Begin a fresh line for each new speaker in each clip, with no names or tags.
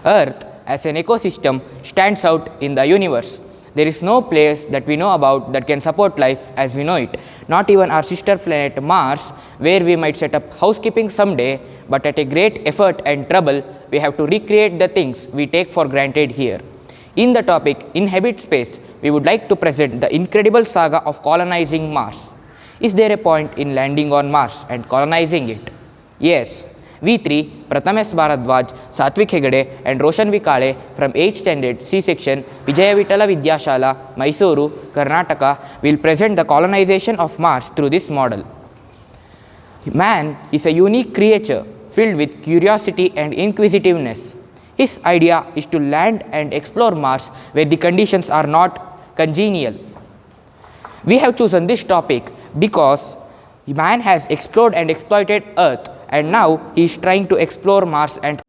Earth, as an ecosystem, stands out in the universe. There is no place that we know about that can support life as we know it, not even our sister planet Mars, where we might set up housekeeping someday, but at a great effort and trouble, we have to recreate the things we take for granted here. In the topic Inhabit Space, we would like to present the incredible saga of colonizing Mars. Is there a point in landing on Mars and colonizing it? Yes. We three, Prathamesh Bharadwaj, Satvik Hegde and Roshan Vikale from 8th Standard C-Section, Vijayavitala Vidyashala, Mysuru, Karnataka will present the colonization of Mars through this model. Man is a unique creature filled with curiosity and inquisitiveness. His idea is to land and explore Mars where the conditions are not congenial. We have chosen this topic because man has explored and exploited Earth, and now he is trying to explore Mars, and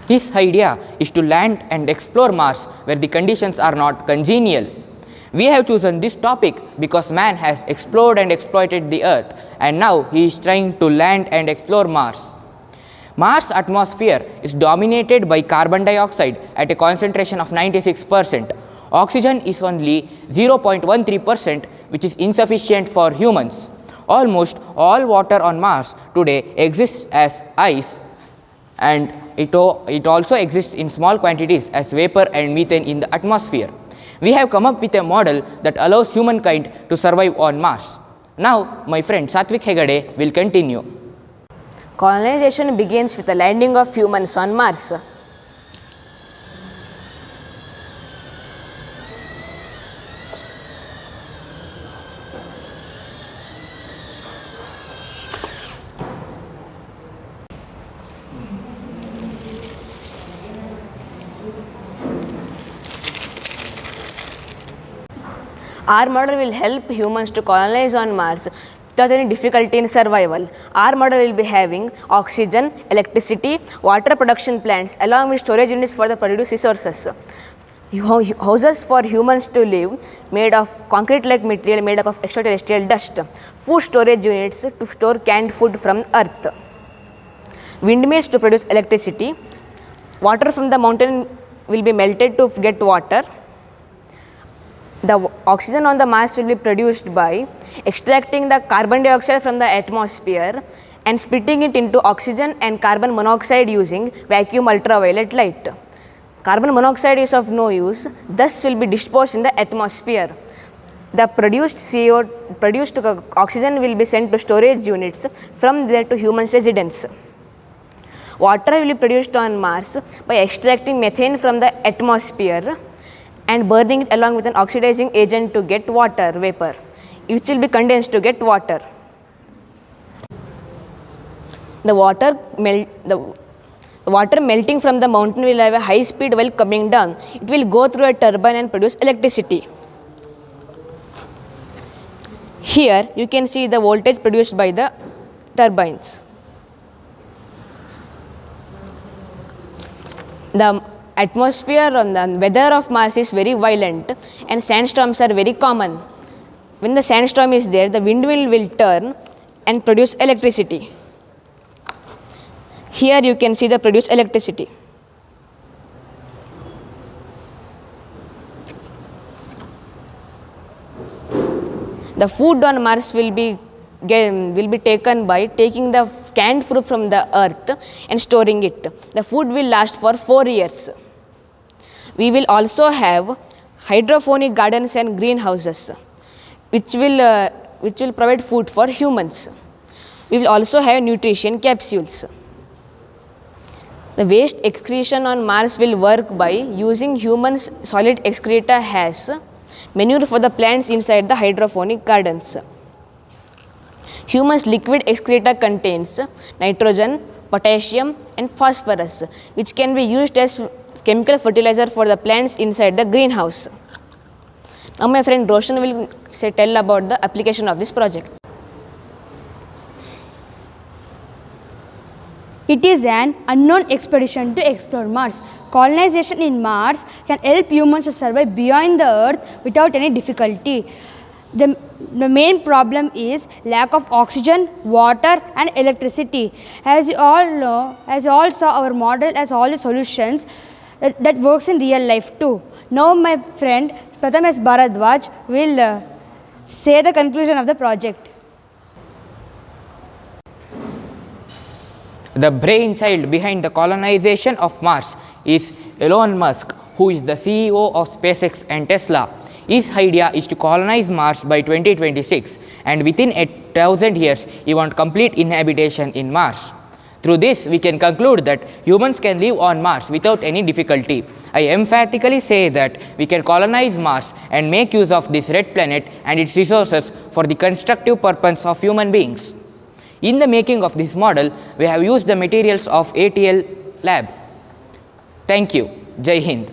his idea is to land and explore Mars where the conditions are not congenial. We have chosen this topic because man has explored and exploited the Earth, and now he is trying to land and explore Mars. Mars' atmosphere is dominated by carbon dioxide at a concentration of 96%. Oxygen is only 0.13%, which is insufficient for humans. Almost all water on Mars today exists as ice, and it also exists in small quantities as vapor and methane in the atmosphere. We have come up with a model that allows humankind to survive on Mars. Now, my friend Satvik Hegde will continue.
Colonization begins with the landing of humans on Mars. Our model will help humans to colonize on Mars without any difficulty in survival. Our model will be having oxygen, electricity, water production plants along with storage units for the produced resources. Houses for humans to live made of concrete-like material made up of extraterrestrial dust. Food storage units to store canned food from Earth. Windmills to produce electricity. Water from the mountain will be melted to get water. The oxygen on the Mars will be produced by extracting the carbon dioxide from the atmosphere and splitting it into oxygen and carbon monoxide using vacuum ultraviolet light. Carbon monoxide is of no use, thus will be disposed in the atmosphere. The produced oxygen will be sent to storage units, from there to human residents. Water will be produced on Mars by extracting methane from the atmosphere and burning it along with an oxidizing agent to get water vapor, which will be condensed to get water. The water melting from the mountain will have a high speed while coming down. It will go through a turbine and produce electricity. Here you can see the voltage produced by the turbines. The atmosphere on the weather of Mars is very violent and sandstorms are very common. When the sandstorm is there, the windmill will turn and produce electricity. Here you can see the produced electricity. The food on Mars will be taken by taking the canned fruit from the Earth and storing it. The food will last for 4 years. We will also have hydroponic gardens and greenhouses, which will provide food for humans. We will also have nutrition capsules. The waste excretion on Mars will work by using humans' solid excreta as manure for the plants inside the hydroponic gardens. Humans' liquid excreta contains nitrogen, potassium and phosphorus, which can be used as chemical fertilizer for the plants inside the greenhouse. Now my friend Roshan will tell about the application of this project.
It is an unknown expedition to explore Mars. Colonization in Mars can help humans to survive beyond the Earth without any difficulty. The main problem is lack of oxygen, water and electricity. As you all know, as you all saw, our model has all the solutions that works in real life too. Now my friend Prathamesh Bharadwaj will say the conclusion of the project.
The brainchild behind the colonization of Mars is Elon Musk, who is the CEO of SpaceX and Tesla. His idea is to colonize Mars by 2026, and within 1,000 years, he wants complete inhabitation in Mars. Through this, we can conclude that humans can live on Mars without any difficulty. I emphatically say that we can colonize Mars and make use of this red planet and its resources for the constructive purpose of human beings. In the making of this model, we have used the materials of ATL lab. Thank you. Jai Hind.